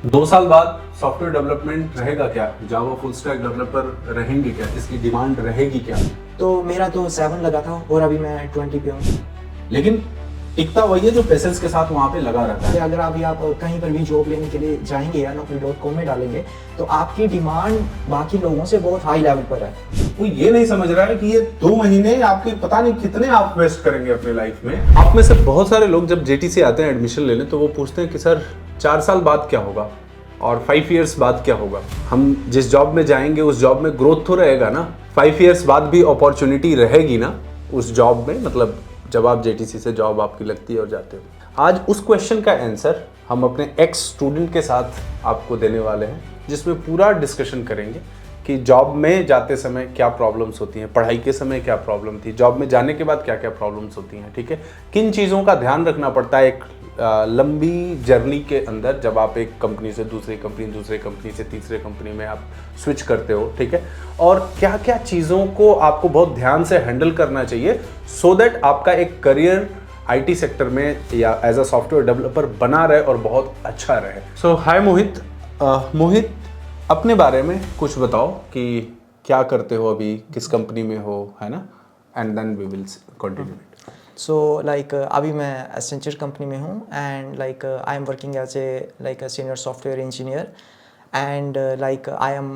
2 साल बाद software development रहेगा क्या? जावा फुल स्टैक डेवलपर रहेंगे क्या? इसकी डिमांड रहेगी क्या? तो मेरा तो 7 लगा था और अभी मैं 20 पे हूँ। लेकिन टिकता वही है जो पेशेंस के साथ वहाँ पे लगा रहता है। अगर अभी आप कहीं पर भी जॉब लेने के लिए जाएंगे या naukri.com में डालेंगे तो आपकी डिमांड बाकी लोगों से बहुत हाई लेवल पर है। वो ये नहीं समझ रहा है कि ये 2 महीने आपके पता नहीं कितने आप वेस्ट करेंगे अपने लाइफ में। आप में से बहुत सारे लोग जब जेटीसी आते हैं एडमिशन लेने तो वो पूछते हैं कि सर 4 साल बाद क्या होगा और 5 इयर्स बाद क्या होगा? हम जिस जॉब में जाएंगे उस जॉब में ग्रोथ तो रहेगा ना? 5 इयर्स बाद भी अपॉर्चुनिटी रहेगी ना उस जॉब में? मतलब जब आप जेटीसी से जॉब आपकी लगती है और जाते हो। आज उस क्वेश्चन का आंसर हम अपने एक्स स्टूडेंट के साथ आपको देने वाले हैं, जिसमें पूरा डिस्कशन करेंगे कि जॉब में जाते समय क्या प्रॉब्लम्स होती हैं, पढ़ाई के समय क्या प्रॉब्लम थी, जॉब में जाने के बाद क्या क्या प्रॉब्लम्स होती हैं, ठीक है? किन चीज़ों का ध्यान रखना पड़ता है एक लंबी जर्नी के अंदर, जब आप एक कंपनी से दूसरी कंपनी से तीसरे कंपनी में आप स्विच करते हो, ठीक है? और क्या क्या चीज़ों को आपको बहुत ध्यान से हैंडल करना चाहिए सो दैट आपका एक करियर आईटी सेक्टर में या एज अ सॉफ्टवेयर डेवलपर बना रहे और बहुत अच्छा रहे। सो हाय मोहित। मोहित, अपने बारे में कुछ बताओ कि क्या करते हो अभी, किस कंपनी में हो, है ना? And then we will continue. So अभी मैं एसेंचर कंपनी में हूँ and I am working as a senior software engineer and I am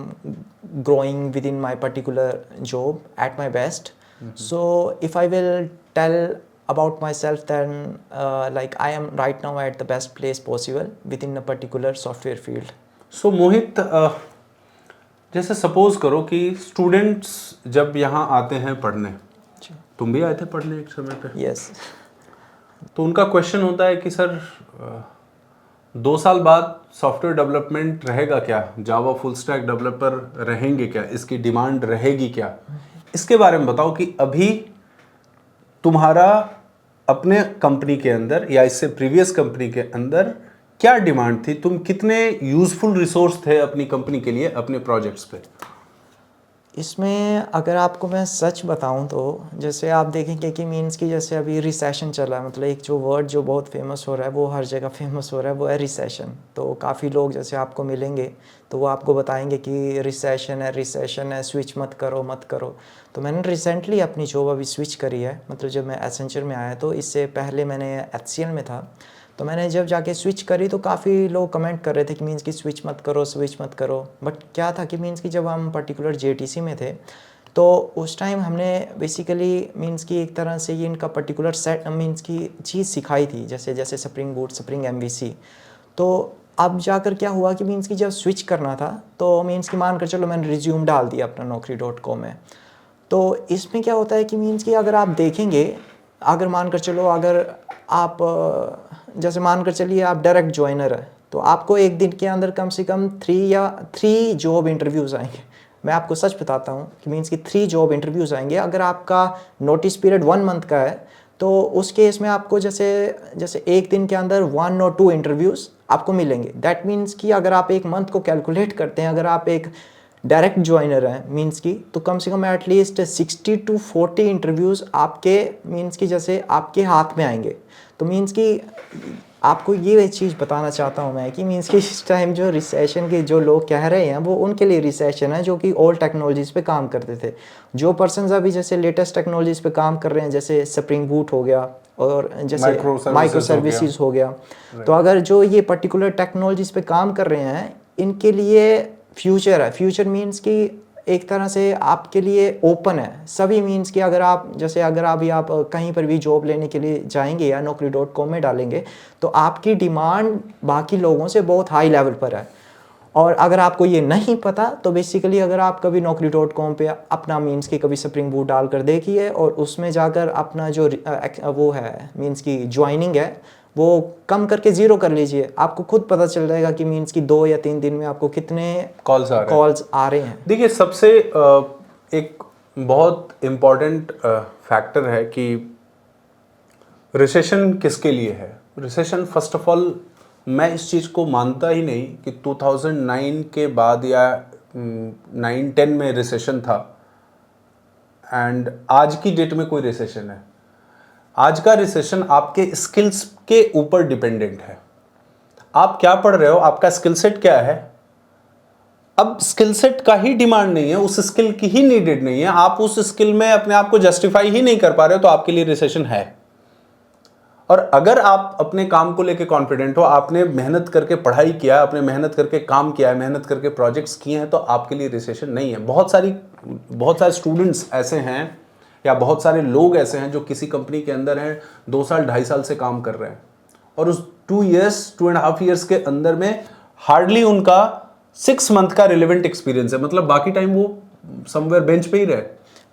growing within my particular job at my best. So if I will tell about myself, then I am right now at the best place possible within a particular software field. So मोहित, जैसे suppose करो कि students जब यहाँ आते हैं पढ़ने, तुम भी आए थे पढ़ने एक समय पे? यस। तो उनका क्वेश्चन होता है कि सर 2 साल बाद सॉफ्टवेयर डेवलपमेंट रहेगा क्या? जावा फुल स्टैक डेवलपर रहेंगे क्या? इसकी डिमांड रहेगी क्या? इसके बारे में बताओ कि अभी तुम्हारा अपने कंपनी के अंदर या इससे प्रीवियस कंपनी के अंदर क्या डिमांड थी, तुम कितने यूजफुल रिसोर्स थे अपनी कंपनी के लिए अपने प्रोजेक्ट्स पे? इसमें अगर आपको मैं सच बताऊं तो जैसे आप देखेंगे कि मीन्स कि जैसे अभी रिसेशन चल रहा है, मतलब एक जो वर्ड जो बहुत फेमस हो रहा है, वो हर जगह फेमस हो रहा है, वो है रिसेशन। तो काफ़ी लोग जैसे आपको मिलेंगे तो वो आपको बताएंगे कि रिसेशन है, स्विच मत करो। तो मैंने रिसेंटली अपनी जॉब अभी स्विच करी है, मतलब जब मैं एसेंचर में आया तो इससे पहले मैंने HCL में था। तो मैंने जब जाके स्विच करी तो काफ़ी लोग कमेंट कर रहे थे कि मीन्स कि स्विच मत करो। बट क्या था कि मीन्स कि जब हम पर्टिकुलर जेटीसी में थे तो उस टाइम हमने बेसिकली मीन्स कि एक तरह से ये इनका पर्टिकुलर सेट मीन्स की चीज़ सिखाई थी, जैसे स्प्रिंग बूट, स्प्रिंग MVC। तो अब जाकर क्या हुआ कि मीन्स कि जब स्विच करना था तो मीन्स कि मान कर चलो मैंने रिज्यूम डाल दिया अपना naukri.com में। तो इसमें क्या होता है कि मीन्स कि अगर आप देखेंगे, अगर मान कर चलो अगर आप जैसे मान कर चलिए आप डायरेक्ट ज्वाइनर है तो आपको एक दिन के अंदर कम से कम 3 जॉब इंटरव्यूज़ आएंगे। मैं आपको सच बताता हूँ कि मीन्स कि 3 जॉब इंटरव्यूज़ आएंगे। अगर आपका नोटिस पीरियड 1 मंथ का है तो उस केस में आपको जैसे एक दिन के अंदर 1 और 2 इंटरव्यूज़ आपको मिलेंगे। दैट मीन्स कि अगर आप एक मंथ को कैलकुलेट करते हैं, अगर आप एक डायरेक्ट ज्वाइनर है मीन्स की, तो कम से कम एटलीस्ट 60 to 40 इंटरव्यूज़ आपके मीन्स की जैसे आपके हाथ में आएंगे। तो मीन्स कि आपको ये चीज़ बताना चाहता हूँ मैं कि मीन्स कि इस टाइम जो रिसेशन के जो लोग कह रहे हैं वो उनके लिए रिसेशन है जो कि ओल्ड टेक्नोलॉजीज़ पे काम करते थे। जो पर्सन्स अभी जैसे लेटेस्ट टेक्नोलॉजीज़ पे काम कर रहे हैं, जैसे स्प्रिंग बूट हो गया और जैसे माइक्रो सर्विसेज हो गया। तो अगर जो ये पर्टिकुलर टेक्नोलॉजीज़ पे काम कर रहे हैं इनके लिए फ्यूचर है। फ्यूचर मीन्स कि एक तरह से आपके लिए ओपन है सभी। मीन्स कि अगर आप अभी आप कहीं पर भी जॉब लेने के लिए जाएंगे या naukri.com में डालेंगे तो आपकी डिमांड बाकी लोगों से बहुत हाई लेवल पर है। और अगर आपको ये नहीं पता तो बेसिकली अगर आप कभी naukri.com पे अपना मीन्स कि कभी स्प्रिंग बूट डाल कर देखिए और उसमें जाकर अपना जो वो है मीन्स की ज्वाइनिंग है वो कम करके 0 कर लीजिए, आपको खुद पता चल जाएगा कि मीन्स की 2 या 3 दिन में आपको कितने कॉल्स आ रहे हैं। देखिए, सबसे एक बहुत इम्पॉर्टेंट फैक्टर है कि रिसेशन किसके लिए है। रिसेशन फर्स्ट ऑफ ऑल मैं इस चीज़ को मानता ही नहीं कि 2009 के बाद या 9-10 में रिसेशन था एंड आज की डेट में कोई रिसेशन है। आज का रिसेशन आपके स्किल्स के ऊपर डिपेंडेंट है। आप क्या पढ़ रहे हो, आपका स्किल सेट क्या है। अब स्किल सेट का ही डिमांड नहीं है, उस स्किल की ही नीडेड नहीं है, आप उस स्किल में अपने आप को जस्टिफाई ही नहीं कर पा रहे हो, तो आपके लिए रिसेशन है। और अगर आप अपने काम को लेके कॉन्फिडेंट हो, आपने मेहनत करके पढ़ाई किया है, आपने मेहनत करके काम किया है, मेहनत करके प्रोजेक्ट्स किए हैं, तो आपके लिए रिसेशन नहीं है। बहुत सारे स्टूडेंट्स ऐसे हैं या बहुत सारे लोग ऐसे हैं जो किसी कंपनी के अंदर हैं, 2 साल 2.5 साल से काम कर रहे हैं, और उस 2.5 ईयर्स के अंदर में हार्डली उनका 6 मंथ का रिलेवेंट एक्सपीरियंस है। मतलब बाकी टाइम वो समवेयर बेंच पे ही रहे,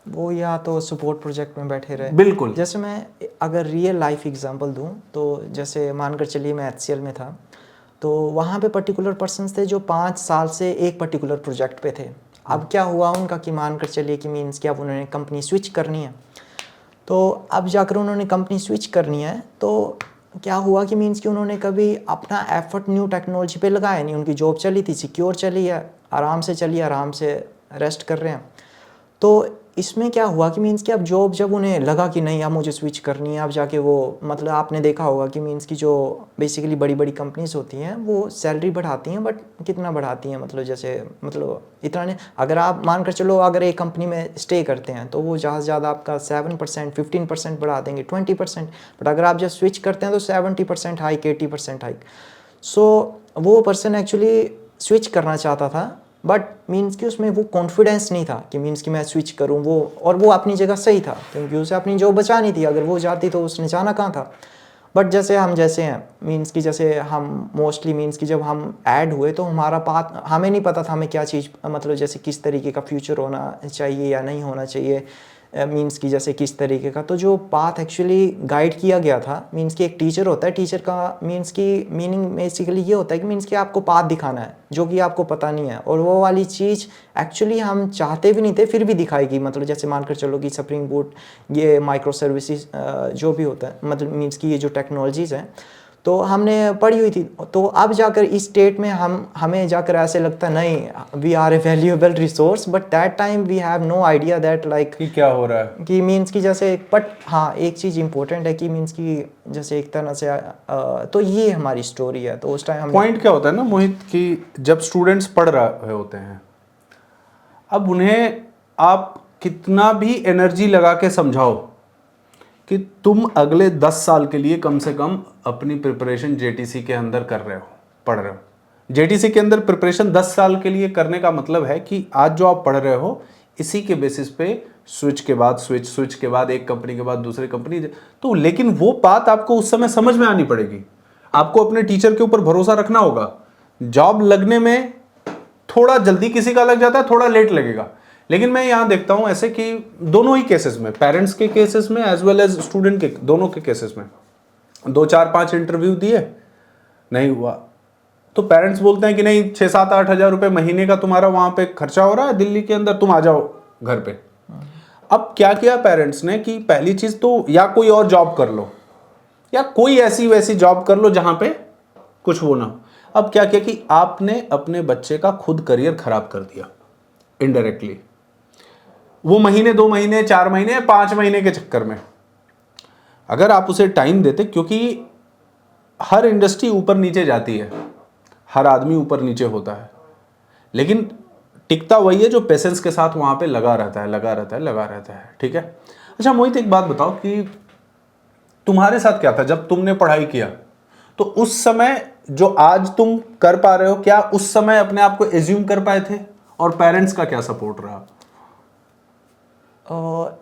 वो या तो सपोर्ट प्रोजेक्ट में बैठे रहे। बिल्कुल। जैसे मैं अगर रियल लाइफ एग्जांपल दूं तो जैसे मानकर चलिए मैं HCL में था, तो वहाँ पे पर्टिकुलर पर्सन्स थे जो 5 साल से एक पर्टिकुलर प्रोजेक्ट पे थे। अब क्या हुआ उनका कि मानकर चलिए कि मीन्स कि अब उन्होंने कंपनी स्विच करनी है, तो अब जाकर उन्होंने कंपनी स्विच करनी है, तो क्या हुआ कि मीन्स कि उन्होंने कभी अपना एफर्ट न्यू टेक्नोलॉजी पे लगाया नहीं। उनकी जॉब चली थी, सिक्योर चली है, आराम से चली, आराम से रेस्ट कर रहे हैं। तो इसमें क्या हुआ कि मीन्स कि अब जॉब जब उन्हें लगा कि नहीं अब मुझे स्विच करनी है, अब जाके वो मतलब आपने देखा होगा कि मीन्स की जो बेसिकली बड़ी बड़ी कंपनीज होती हैं वो सैलरी बढ़ाती हैं, बट कितना बढ़ाती हैं मतलब जैसे मतलब इतना नहीं। अगर आप मानकर चलो अगर एक कंपनी में स्टे करते हैं तो वो ज़्यादा से ज़्यादा आपका 7% 15% बढ़ा देंगे, 20%। बट अगर आप जब स्विच करते हैं तो 70% हाइक, 80% हाइक। सो वो पर्सन एक्चुअली स्विच करना चाहता था, बट मीन्स कि उसमें वो कॉन्फिडेंस नहीं था कि मीन्स कि मैं स्विच करूं। वो अपनी जगह सही था क्योंकि उसे अपनी जॉब बचानी थी, अगर वो जाती तो उसने जाना कहाँ था। बट जैसे हम जैसे हैं मीन्स कि जैसे हम मोस्टली मीन्स कि जब हम ऐड हुए तो हमारा पाथ हमें नहीं पता था हमें क्या चीज़ मतलब जैसे किस तरीके का फ्यूचर होना चाहिए या नहीं होना चाहिए, मीन्स कि जैसे किस तरीके का। तो जो पाथ एक्चुअली गाइड किया गया था, मीन्स कि एक टीचर होता है, टीचर का मीन्स की मीनिंग बेसिकली ये होता है कि मीन्स कि आपको पाथ दिखाना है जो कि आपको पता नहीं है, और वो वाली चीज़ एक्चुअली हम चाहते भी नहीं थे फिर भी दिखाएगी। मतलब जैसे मानकर चलो कि स्प्रिंग बूट, ये माइक्रो सर्विसेज जो भी होता है, मतलब मीन्स कि ये जो टेक्नोलॉजीज़ हैं तो हमने पढ़ी हुई थी। तो अब जाकर इस स्टेट में हमें जाकर ऐसे लगता नहीं we are a valuable resource, but that time we have no idea that like कि क्या हो रहा है, कि मीन्स की जैसे। बट हाँ एक चीज़ इंपॉर्टेंट है कि मीन्स की जैसे एक तरह से तो ये हमारी स्टोरी है। तो उस टाइम हम पॉइंट क्या होता है ना मोहित, कि जब स्टूडेंट्स पढ़ रहे होते हैं, अब उन्हें आप कितना भी एनर्जी लगा के समझाओ कि तुम अगले 10 साल के लिए कम से कम अपनी प्रिपरेशन जेटीसी के अंदर कर रहे हो, पढ़ रहे हो। जेटीसी के अंदर प्रिपरेशन 10 साल के लिए करने का मतलब है कि आज जो आप पढ़ रहे हो इसी के बेसिस पे स्विच के बाद स्विच के बाद एक कंपनी के बाद दूसरी कंपनी, तो लेकिन वो बात आपको उस समय समझ में आनी पड़ेगी। आपको अपने टीचर के ऊपर भरोसा रखना होगा। जॉब लगने में थोड़ा जल्दी किसी का लग जाता है, थोड़ा लेट लगेगा, लेकिन मैं यहां देखता हूं ऐसे कि दोनों ही केसेस में, पेरेंट्स के केसेस में एज वेल एज स्टूडेंट के, दोनों के केसेस में 2 4 5 इंटरव्यू दिए, नहीं हुआ, तो पेरेंट्स बोलते हैं कि नहीं 6 7 8 हज़ार रुपए महीने का तुम्हारा वहां पे खर्चा हो रहा है दिल्ली के अंदर, तुम आ जाओ घर पे। अब क्या किया पेरेंट्स ने कि पहली चीज तो या कोई और जॉब कर लो या कोई ऐसी वैसी जॉब कर लो जहां पे कुछ वो ना हो। अब क्या किया कि आपने अपने बच्चे का खुद करियर खराब कर दिया इनडायरेक्टली, वो महीने 2 महीने 4 महीने 5 महीने के चक्कर में। अगर आप उसे टाइम देते, क्योंकि हर इंडस्ट्री ऊपर नीचे जाती है, हर आदमी ऊपर नीचे होता है, लेकिन टिकता वही है जो पेशेंस के साथ वहां पे लगा रहता है। ठीक है। अच्छा मोहित, एक बात बताओ कि तुम्हारे साथ क्या था जब तुमने पढ़ाई किया, तो उस समय जो आज तुम कर पा रहे हो, क्या उस समय अपने आप को एज्यूम कर पाए थे, और पेरेंट्स का क्या सपोर्ट रहा?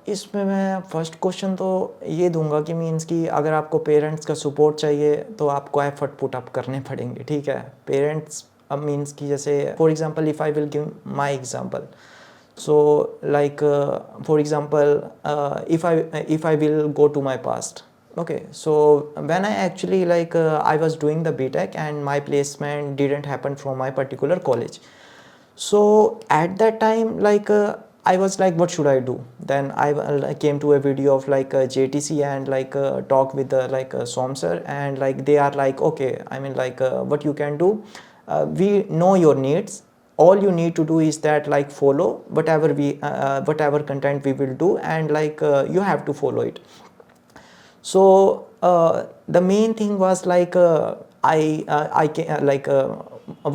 इसमें मैं फर्स्ट क्वेश्चन तो ये दूंगा कि मीन्स कि अगर आपको पेरेंट्स का सपोर्ट चाहिए तो आपको एफर्ट पुट अप करने पड़ेंगे। ठीक है, पेरेंट्स अब मीन्स कि जैसे for example if I will give my example, so like for example if I will go to my past. Okay, so when I actually like I was doing the BTech and my placement didn't happen from my particular college. So at that time like I was like what should I do? Then I came to a video of like JTC and like talk with like Som sir, and like they are like okay, I mean like what you can do, we know your needs, all you need to do is that like follow whatever content we will do, and like you have to follow it. So the main thing was like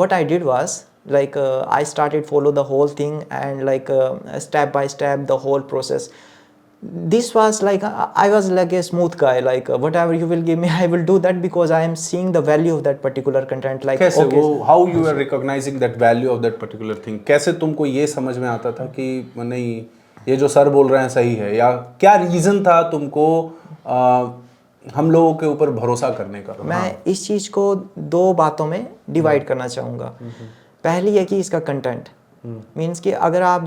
what I did was I started follow the whole thing and step by step the whole process. This was I was like a smooth guy, whatever you will give me I will do that because I am seeing the value of that particular content. कैसे वो how you are recognising that value of that particular thing? कैसे तुमको ये समझ में आता था कि नहीं ये जो सर बोल रहे हैं सही है, या क्या रीजन था तुमको हम लोगों के ऊपर भरोसा करने का? मैं इस चीज को दो बातों में डिवाइड करना चाहूँगा। पहली है कि इसका कंटेंट मीन्स कि अगर आप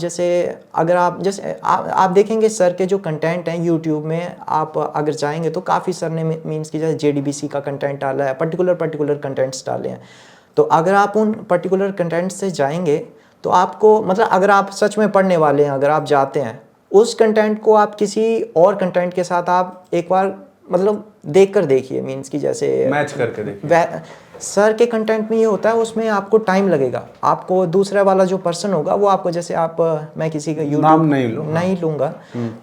आप देखेंगे सर के जो कंटेंट हैं यूट्यूब में, आप अगर जाएंगे तो काफ़ी सर ने मीन्स कि जैसे JDBC का कंटेंट डाला है, पर्टिकुलर कंटेंट्स डाले हैं। तो अगर आप उन पर्टिकुलर कंटेंट से जाएंगे तो आपको मतलब अगर आप सच में पढ़ने वाले हैं, अगर आप जाते हैं उस कंटेंट को आप किसी और कंटेंट के साथ आप एक बार मतलब देख कर देखिए, मीन्स कि जैसे मैच करके देखिए। सर के कंटेंट में ये होता है उसमें आपको टाइम लगेगा, आपको दूसरा वाला जो पर्सन होगा वो आपको जैसे मैं किसी का नाम नहीं लूँगा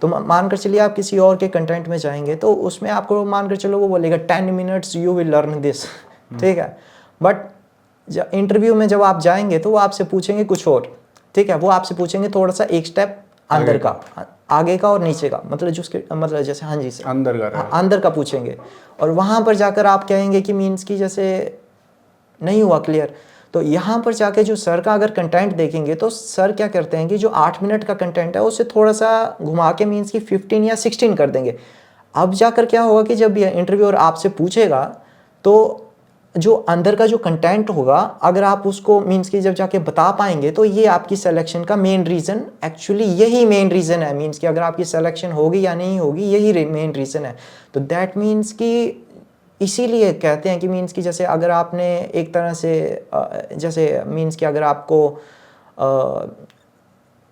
तो मानकर चलिए आप किसी और के कंटेंट में जाएंगे तो उसमें आपको मानकर चलो वो बोलेगा 10 minutes you will learn this, ठीक है। बट इंटरव्यू में जब आप जाएंगे तो वो आपसे पूछेंगे कुछ और, ठीक है, वो आपसे पूछेंगे थोड़ा सा एक स्टेप अंदर का, आगे का और नीचे का, मतलब जो उसके मतलब जैसे हाँ जी सर अंदर का पूछेंगे और वहाँ पर जाकर आप कहेंगे कि मीन्स की जैसे नहीं हुआ क्लियर। तो यहाँ पर जाके जो सर का अगर कंटेंट देखेंगे तो सर क्या करते हैं कि जो 8 मिनट का कंटेंट है उसे थोड़ा सा घुमा के मीन्स की 15 या 16 कर देंगे। अब जाकर क्या होगा कि जब ये इंटरव्यूअर आपसे पूछेगा तो जो अंदर का जो कंटेंट होगा अगर आप उसको मीन्स की जब जाके बता पाएंगे तो ये आपकी सिलेक्शन का मेन रीज़न, एक्चुअली यही मेन रीज़न है, मीन्स कि अगर आपकी सिलेक्शन होगी या नहीं होगी यही मेन रीज़न है। तो दैट मीन्स कि इसीलिए कहते हैं कि मीन्स कि जैसे अगर आपने एक तरह से जैसे मीन्स कि अगर आपको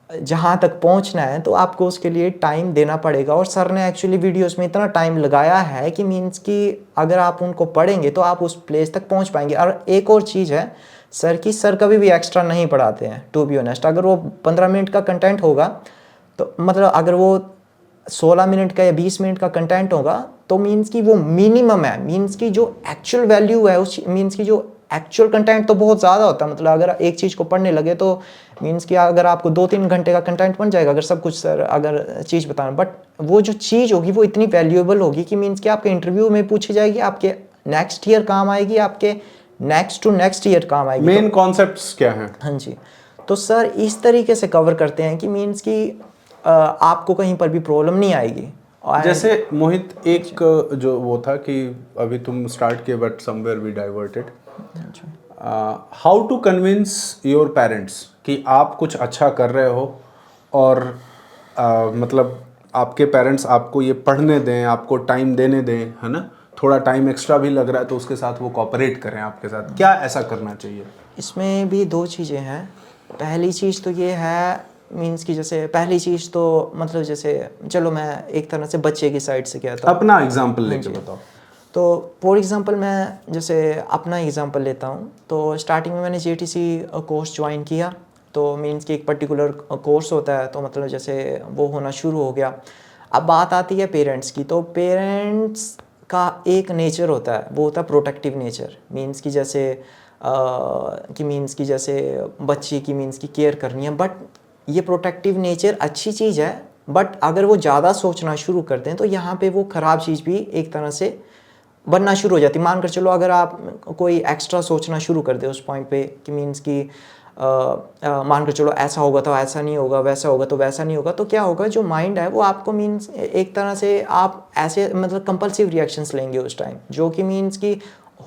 जहाँ तक पहुँचना है तो आपको उसके लिए टाइम देना पड़ेगा। और सर ने एक्चुअली वीडियोस में इतना टाइम लगाया है कि मीन्स कि अगर आप उनको पढ़ेंगे तो आप उस प्लेस तक पहुँच पाएंगे। और एक और चीज़ है सर कभी भी एक्स्ट्रा नहीं पढ़ाते हैं, टू बी ऑनेस्ट। अगर वो 15 मिनट का कंटेंट होगा तो मतलब अगर वो 16 मिनट का या 20 मिनट का कंटेंट होगा तो मीन्स की वो मिनिमम है, मीन्स की जो एक्चुअल वैल्यू है उस मीन्स की जो एक्चुअल कंटेंट तो बहुत ज़्यादा होता है। मतलब अगर एक चीज़ को पढ़ने लगे तो मीन्स कि अगर आपको 2-3 घंटे का कंटेंट बन जाएगा अगर सब कुछ सर अगर चीज़ बताना, बट वो जो चीज़ होगी वो इतनी वैल्यूएबल होगी कि मीन्स कि आपके इंटरव्यू में पूछी जाएगी, आपके नेक्स्ट ईयर काम आएगी, आपके नेक्स्ट टू नेक्स्ट ईयर काम आएगी। मेन कॉन्सेप्ट्स क्या हैं? हाँ जी, तो सर इस तरीके से कवर करते हैं कि मीन्स कि आपको कहीं पर भी प्रॉब्लम नहीं आएगी। जैसे मोहित एक जो वो था कि अभी तुम स्टार्ट किए but somewhere we diverted, how to convince your parents कि आप कुछ अच्छा कर रहे हो और मतलब आपके पेरेंट्स आपको ये पढ़ने दें, आपको टाइम देने दें, है ना, थोड़ा टाइम एक्स्ट्रा भी लग रहा है तो उसके साथ वो कोऑपरेट करें आपके साथ, क्या ऐसा करना चाहिए? इसमें भी 2 चीज़ें हैं। पहली चीज़ तो ये है मीन्स कि जैसे पहली चीज़ तो मतलब जैसे चलो मैं एक तरह से बच्चे की साइड से कहता हूँ, अपना एग्जांपल लेके बताओ। तो फॉर एग्जांपल मैं जैसे अपना एग्जांपल लेता हूँ। तो स्टार्टिंग में मैंने JTC कोर्स ज्वाइन किया, तो मीन्स कि एक पर्टिकुलर कोर्स होता है तो मतलब जैसे वो होना शुरू हो गया। अब बात आती है पेरेंट्स की, तो पेरेंट्स का एक नेचर होता है, वो होता है प्रोटेक्टिव नेचर। मीन्स कि जैसे मीन्स कि जैसे बच्चे की मीन्स की केयर करनी है, बट ये प्रोटेक्टिव नेचर अच्छी चीज़ है, बट अगर वो ज़्यादा सोचना शुरू करते हैं तो यहाँ पे वो ख़राब चीज़ भी एक तरह से बनना शुरू हो जाती है। मान कर चलो अगर आप कोई एक्स्ट्रा सोचना शुरू कर दे उस पॉइंट पे कि मीन्स कि मान कर चलो ऐसा होगा तो ऐसा नहीं होगा, वैसा होगा तो वैसा नहीं होगा, तो क्या होगा जो माइंड है वो आपको मीन्स एक तरह से आप ऐसे मतलब कंपल्सिव रिएक्शंस लेंगे उस टाइम, जो कि मीन्स कि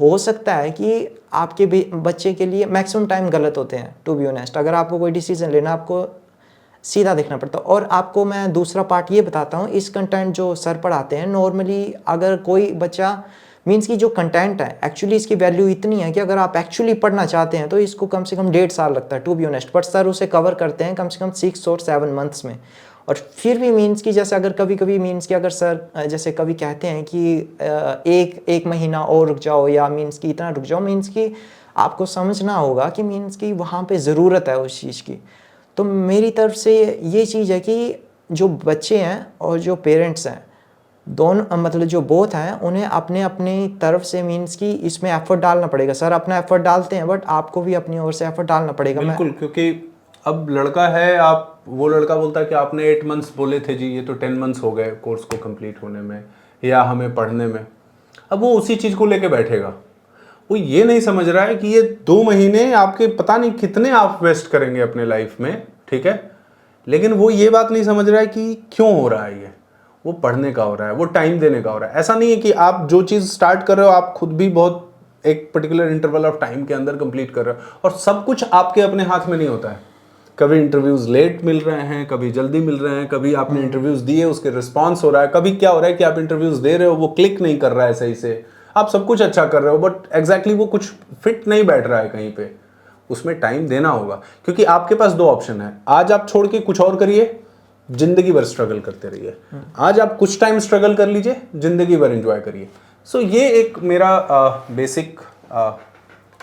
हो सकता है कि आपके बच्चे के लिए मैक्सिमम टाइम गलत होते हैं, टू बी ऑनेस्ट। अगर आपको कोई डिसीजन लेना आपको सीधा देखना पड़ता है। और आपको मैं दूसरा पार्ट ये बताता हूँ, इस कंटेंट जो सर पढ़ाते हैं नॉर्मली अगर कोई बच्चा मीन्स की जो कंटेंट है एक्चुअली इसकी वैल्यू इतनी है कि अगर आप एक्चुअली पढ़ना चाहते हैं तो इसको कम से कम 1.5 साल लगता है, to be honest. But sir उसे कवर करते हैं कम से कम 6 और 7 मंथ्स में। और फिर भी मीन्स की जैसे अगर कभी कभी मीन्स कि अगर सर जैसे कभी कहते हैं कि एक महीना और रुक जाओ या मीन्स कि इतना रुक जाओ, मीन्स कि आपको समझना होगा कि मीन्स कि वहाँ पे ज़रूरत है उस चीज़ की। तो मेरी तरफ से ये चीज़ है कि जो बच्चे हैं और जो पेरेंट्स हैं दोनों मतलब जो बोथ हैं उन्हें अपने अपनी तरफ से मीन्स कि इसमें एफर्ट डालना पड़ेगा। सर अपना एफर्ट डालते हैं बट आपको भी अपनी ओर से एफर्ट डालना पड़ेगा। बिल्कुल, क्योंकि अब लड़का है, आप वो लड़का बोलता है कि आपने 8 मंथ्स बोले थे जी, ये तो 10 मंथ्स हो गए कोर्स को कंप्लीट होने में या हमें पढ़ने में। अब वो उसी चीज़ को लेके बैठेगा, वो ये नहीं समझ रहा है कि ये 2 महीने आपके पता नहीं कितने आप वेस्ट करेंगे अपने लाइफ में, ठीक है। लेकिन वो ये बात नहीं समझ रहा है कि क्यों हो रहा है ये, वो पढ़ने का हो रहा है, वो टाइम देने का हो रहा है। ऐसा नहीं है कि आप जो चीज़ स्टार्ट कर रहे हो आप खुद भी बहुत एक पर्टिकुलर इंटरवल ऑफ टाइम के अंदर कंप्लीट कर रहे हो, और सब कुछ आपके अपने हाथ में नहीं होता है। कभी इंटरव्यूज लेट मिल रहे हैं, कभी जल्दी मिल रहे हैं, कभी आपने इंटरव्यूज दिए उसके रिस्पॉन्स हो रहा है, कभी क्या हो रहा है कि आप इंटरव्यूज दे रहे हो वो क्लिक नहीं कर रहा है सही से। आप सब कुछ अच्छा कर रहे हो बट एग्जैक्टली वो कुछ फिट नहीं बैठ रहा है कहीं पे, उसमें टाइम देना होगा। क्योंकि आपके पास 2 ऑप्शन है, आज आप छोड़ के कुछ और करिए, जिंदगी भर स्ट्रगल करते रहिए। आज आप कुछ टाइम स्ट्रगल कर लीजिए, जिंदगी भर एंजॉय करिए। सो ये एक मेरा बेसिक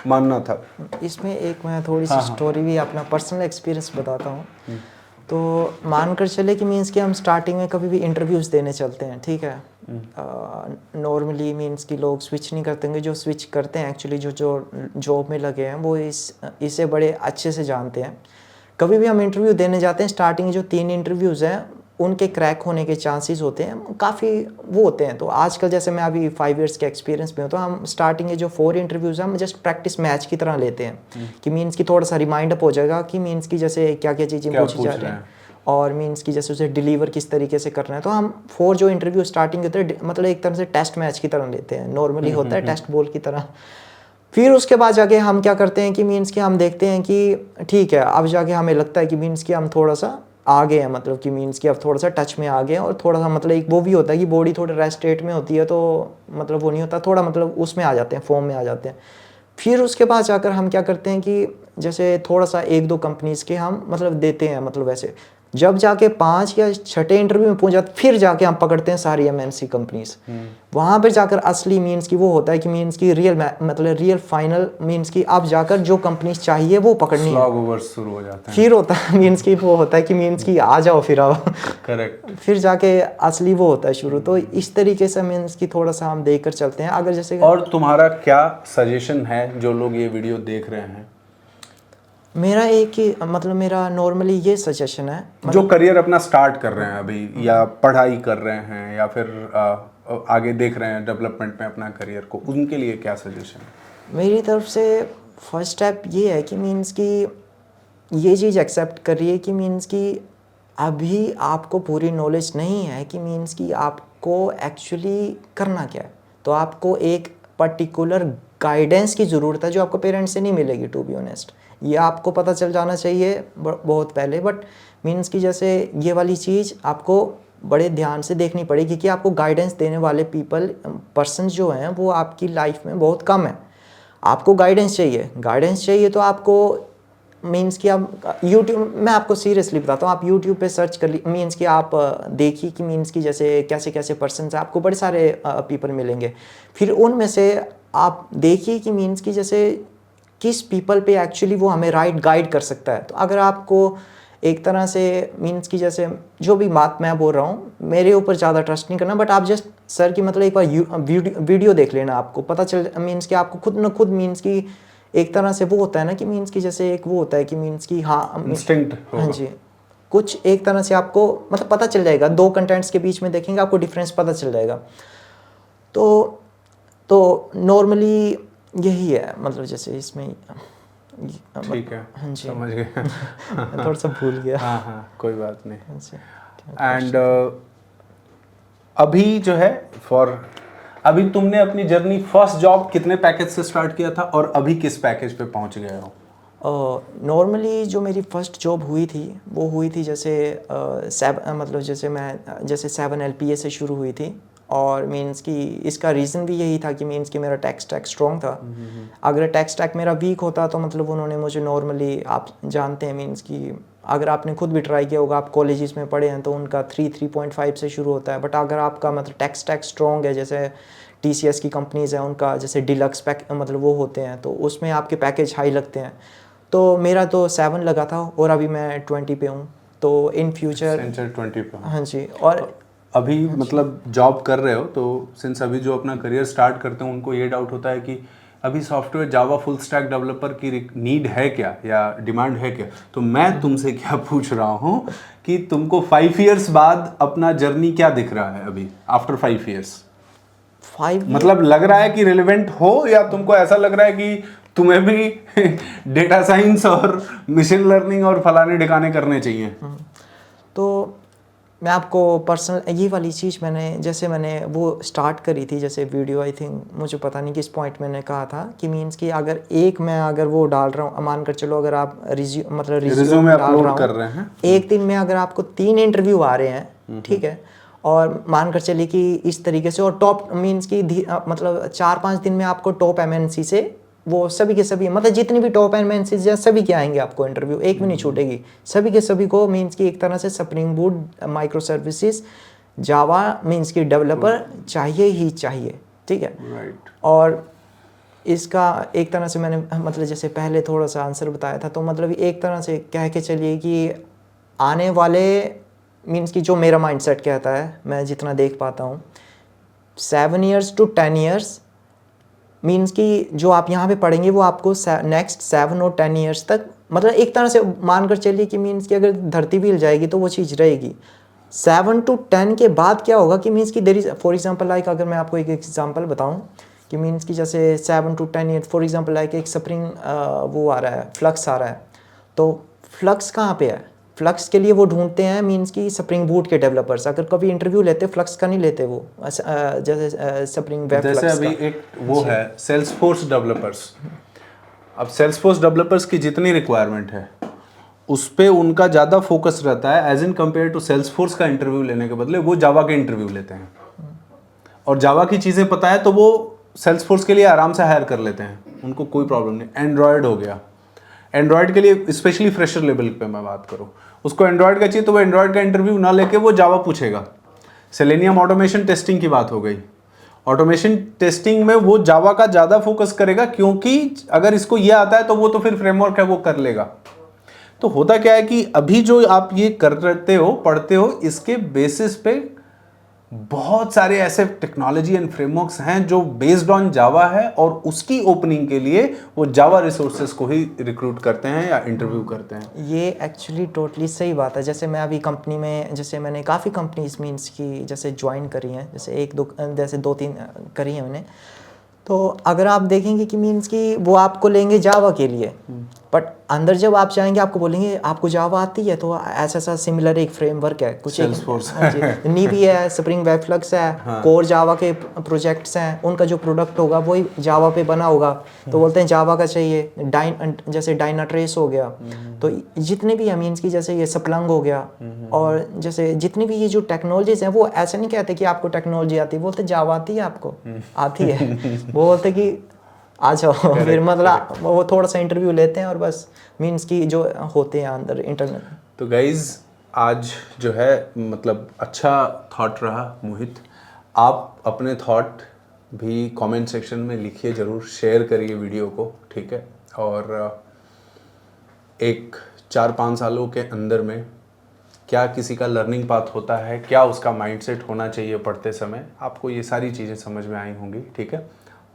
मानना था। इसमें एक मैं थोड़ी सी स्टोरी भी अपना पर्सनल एक्सपीरियंस बताता हूँ। तो मानकर चले कि मीन्स कि हम स्टार्टिंग में कभी भी इंटरव्यूज़ देने चलते हैं, ठीक है। नॉर्मली मीन्स कि लोग स्विच नहीं करते हैं, जो स्विच करते हैं एक्चुअली जो जॉब में लगे हैं वो इसे बड़े अच्छे से जानते हैं। कभी भी हम इंटरव्यू देने जाते हैं, स्टार्टिंग जो 3 इंटरव्यूज़ हैं उनके क्रैक होने के चांसेस होते हैं, काफ़ी वो होते हैं। तो आजकल जैसे मैं अभी 5 इयर्स के एक्सपीरियंस में हूँ, तो हम स्टार्टिंग के जो 4 इंटरव्यूज़ हैं हम जस्ट प्रैक्टिस मैच की तरह लेते हैं कि मीन्स की थोड़ा सा रिमाइंड अप हो जाएगा कि मीन्स की जैसे क्या क्या चीज़ें पूछी जा रही हैं और मीन्स की जैसे उसे डिलीवर किस तरीके से करना है। तो हम 4 जो इंटरव्यू स्टार्टिंग होते हैं मतलब एक तरह से टेस्ट मैच की तरह लेते हैं, नॉर्मली होता है टेस्ट बॉल की तरह। फिर उसके बाद जाके हम क्या करते हैं कि मीन्स कि हम देखते हैं कि ठीक है, अब जाके हमें लगता है कि मीन्स कि हम थोड़ा सा आ गए हैं, मतलब कि मीन्स कि अब थोड़ा सा टच में आ गए हैं, और थोड़ा सा मतलब एक वो भी होता है कि बॉडी थोड़ा रेस्ट स्टेट में होती है, तो मतलब वो नहीं होता, थोड़ा मतलब उसमें आ जाते हैं, फॉर्म में आ जाते हैं। फिर उसके बाद जाकर हम क्या करते हैं कि जैसे थोड़ा सा 1-2 कंपनीज़ के हम मतलब देते हैं, मतलब वैसे जब जाके 5 या 6ठे इंटरव्यू में पहुंच जाते फिर जाके हम पकड़ते हैं सारी एमएनसी कंपनीज। वहाँ पर जाकर असली मीन्स की वो होता है कि मीन्स की रियल मतलब रियल फाइनल मीन्स की आप जाकर जो कंपनीज चाहिए वो पकड़नी है। शुरू हो जाते हैं। फिर होता है मीन्स की वो होता है कि मीन्स की आ जाओ फिर आओ। करेक्ट। फिर जाके असली वो होता है शुरू। तो इस तरीके से मीन्स की थोड़ा सा हम देकर चलते हैं। अगर जैसे और तुम्हारा क्या सजेशन है जो लोग ये वीडियो देख रहे हैं? मेरा एक ही मतलब मेरा नॉर्मली ये सजेशन है, जो करियर अपना स्टार्ट कर रहे हैं अभी या पढ़ाई कर रहे हैं या फिर आगे देख रहे हैं डेवलपमेंट में अपना करियर को, उनके लिए क्या सजेशन है? मेरी तरफ से फर्स्ट स्टेप ये है कि मीन्स की ये चीज़ एक्सेप्ट करिए कि मीन्स की अभी आपको पूरी नॉलेज नहीं है कि मीन्स की आपको एक्चुअली करना क्या है। तो आपको एक पर्टिकुलर गाइडेंस की ज़रूरत है जो आपको पेरेंट्स से नहीं मिलेगी, टू बी ऑनेस्ट। ये आपको पता चल जाना चाहिए बहुत पहले, बट मीन्स की जैसे ये वाली चीज़ आपको बड़े ध्यान से देखनी पड़ेगी कि आपको गाइडेंस देने वाले पर्सन जो हैं वो आपकी लाइफ में बहुत कम है। आपको गाइडेंस चाहिए तो आपको मीन्स कि आप यूट्यूब, मैं आपको सीरियसली बताता हूँ, आप यूट्यूब पे सर्च कर ली मीन्स कि आप देखिए कि मीन्स की जैसे कैसे कैसे पर्सन हैं, आपको बड़े सारे पीपल मिलेंगे। फिर उनमें से आप देखिए कि मीन्स की जैसे किस पीपल पे एक्चुअली वो हमें राइट गाइड कर सकता है। तो अगर आपको एक तरह से मीन्स की जैसे जो भी बात मैं बोल रहा हूँ मेरे ऊपर ज़्यादा ट्रस्ट नहीं करना, बट आप जस्ट सर की मतलब एक बार वीडियो देख लेना, आपको पता चल मीन्स कि आपको खुद न खुद मीन्स की एक तरह से वो होता है ना कि मीन्स की जैसे एक वो होता है कि मीन्स की हाँ जी, कुछ एक तरह से आपको मतलब पता चल जाएगा। 2 कंटेंट्स के बीच में देखेंगे आपको डिफरेंस पता चल जाएगा। तो नॉर्मली यही है, मतलब जैसे इसमें ठीक है, हाँ जी समझ गए। थोड़ा सा भूल गया। हाँ कोई बात नहीं। हाँ एंड अभी जो है अभी तुमने अपनी जर्नी फर्स्ट जॉब कितने पैकेज से स्टार्ट किया था और अभी किस पैकेज पे पहुंच गए हो? नॉर्मली जो मेरी फ़र्स्ट जॉब हुई थी वो हुई थी जैसे मतलब जैसे मैं 7 LPA से शुरू हुई थी, और मीन्स कि इसका रीज़न भी यही था कि मीन्स कि मेरा टेक स्टैक स्ट्रॉन्ग था। अगर टेक स्टैक मेरा वीक होता तो मतलब उन्होंने मुझे नॉर्मली, आप जानते हैं मीन्स कि अगर आपने खुद भी ट्राई किया होगा, आप कॉलेजेस में पढ़े हैं तो उनका 3.5 से शुरू होता है। बट अगर आपका मतलब टेक स्टैक स्ट्रॉन्ग है, जैसे TCS की कंपनीज़ हैं उनका जैसे डिलक्स पैक मतलब वो होते हैं, तो उसमें आपके पैकेज हाई लगते हैं। तो मेरा तो 7 लगा था और अभी मैं 20 पे हूँ। तो इन फ्यूचर 20 पे। हाँ जी। और अभी मतलब जॉब कर रहे हो तो सिंस अभी जो अपना करियर स्टार्ट करते हैं उनको ये डाउट होता है कि अभी software Java full stack developer की नीड है क्या या डिमांड है क्या, तो मैं तुमसे क्या पूछ रहा हूँ कि तुमको 5 इयर्स बाद अपना जर्नी क्या दिख रहा है अभी आफ्टर 5 इयर्स? 5 मतलब लग रहा है कि रिलेवेंट हो या तुमको ऐसा लग रहा है कि तुम्हें भी डेटा साइंस और मशीन लर्निंग और फलाने ठिकाने करने चाहिए? तो मैं आपको पर्सनल ये वाली चीज़ मैंने वो स्टार्ट करी थी जैसे वीडियो, आई थिंक मुझे पता नहीं किस पॉइंट मैंने कहा था कि मींस कि अगर वो डाल रहा हूँ, मानकर चलो अगर आप रिज्यूम डाल रहा कर रहे हैं, एक दिन में अगर आपको 3 इंटरव्यू आ रहे हैं, ठीक है, और मानकर चलिए कि इस तरीके से, और टॉप मींस की मतलब 4-5 दिन में आपको टॉप एमएनसी से वो सभी के सभी मतलब जितनी भी टॉप एमएनसीज हैं सभी के आएंगे आपको इंटरव्यू, एक भी नहीं छूटेगी, सभी के सभी को मींस की एक तरह से स्प्रिंग बूट, माइक्रो सर्विसेज, जावा मींस की डेवलपर चाहिए ही चाहिए, ठीक है। राइट। और इसका एक तरह से मैंने मतलब जैसे पहले थोड़ा सा आंसर बताया था, तो मतलब एक तरह से कह के चलिए कि आने वाले मींस की जो मेरा माइंडसेट कहता है, मैं जितना देख पाता हूँ 7 years to 10 years मीन्स कि जो आप यहाँ पे पढ़ेंगे वो आपको नेक्स्ट 7 और 10 ईयर्स तक, मतलब एक तरह से मानकर चलिए कि मीन्स कि अगर धरती भी हिल जाएगी तो वो चीज़ रहेगी। 7 to 10 के बाद क्या होगा कि मीन्स कि there is for example like, अगर मैं आपको एक एग्जांपल बताऊं कि मीन्स कि जैसे 7 to 10 year for example like एक स्प्रिंग वो आ रहा है, फ्लक्स आ रहा है, तो फ्लक्स कहाँ पे है? फ्लक्स के लिए वो ढूंढते हैं मींस की स्प्रिंग बूट के डेवलपर्स, अगर कभी इंटरव्यू लेते फ्लक्स का नहीं लेते वो, जैसे स्प्रिंग वेब जैसे फ्लक्स अभी का। एक वो है सेल्सफोर्स डेवलपर्स। अब सेल्सफोर्स डेवलपर्स की जितनी रिक्वायरमेंट है उस पे उनका ज़्यादा फोकस रहता है as in compare to Salesforce का इंटरव्यू लेने के बदले वो जावा के इंटरव्यू लेते हैं, और जावा की चीज़ें पता है तो वो सेल्सफोर्स के लिए आराम से हायर कर लेते हैं, उनको कोई प्रॉब्लम नहीं। एंड्रॉयड हो गया, एंड्रॉयड के लिए स्पेशली फ्रेशर लेवल पे मैं बात करूँ, उसको एंड्रॉयड का चाहिए तो वो एंड्रॉयड का इंटरव्यू ना लेके वो जावा पूछेगा। सेलेनियम ऑटोमेशन टेस्टिंग की बात हो गई, ऑटोमेशन टेस्टिंग में वो जावा का ज़्यादा फोकस करेगा क्योंकि अगर इसको ये आता है तो वो तो फिर फ्रेमवर्क है वो कर लेगा। तो होता क्या है कि अभी जो आप ये करते हो, पढ़ते हो, इसके बेसिस पे बहुत सारे ऐसे टेक्नोलॉजी एंड फ्रेमवर्क्स हैं जो बेस्ड ऑन जावा है, और उसकी ओपनिंग के लिए वो जावा रिसोर्सेज को ही रिक्रूट करते हैं या इंटरव्यू करते हैं। ये एक्चुअली टोटली सही बात है। जैसे मैं अभी कंपनी में, जैसे मैंने काफ़ी कंपनीज मीन्स की जैसे ज्वाइन करी हैं, जैसे 2-3 करी हैं मैंने, तो अगर आप देखेंगे कि मीन्स की वो आपको लेंगे जावा के लिए, बट अंदर जब आप जाएंगे आपको बोलेंगे आपको जावा आती है, तो ऐसा सा सिमिलर एक फ्रेमवर्क है कुछ, Salesforce नीवी है, स्प्रिंग वेब फ्लक्स है, हाँ। कोर जावा के प्रोजेक्ट्स हैं, उनका जो प्रोडक्ट होगा वही जावा पे बना होगा, तो बोलते हैं जावा का चाहिए। जैसे डायनाट्रेस हो गया, तो जितने भी मीन्स की जैसे ये स्प्लंग हो गया, और जैसे जितनी भी ये जो टेक्नोलॉजीज हैं, वो ऐसे नहीं कहते कि आपको टेक्नोलॉजी आती है, बोलते जावा आती है आपको, आती है, वो बोलते कि आ जाओ फिर मतलब वो थोड़ा सा इंटरव्यू लेते हैं और बस मींस की जो होते हैं अंदर इंटरनल। तो गाइज आज जो है मतलब अच्छा थॉट रहा मोहित, आप अपने थॉट भी कमेंट सेक्शन में लिखिए, ज़रूर शेयर करिए वीडियो को, ठीक है। और एक 4-5 सालों के अंदर में क्या किसी का लर्निंग पाथ होता है, क्या उसका माइंडसेट होना चाहिए पढ़ते समय, आपको ये सारी चीज़ें समझ में आई होंगी, ठीक है।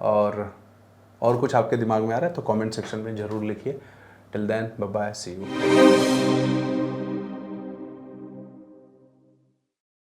और कुछ आपके दिमाग में आ रहा है तो कमेंट सेक्शन में ज़रूर लिखिए। Till then bye bye, see you.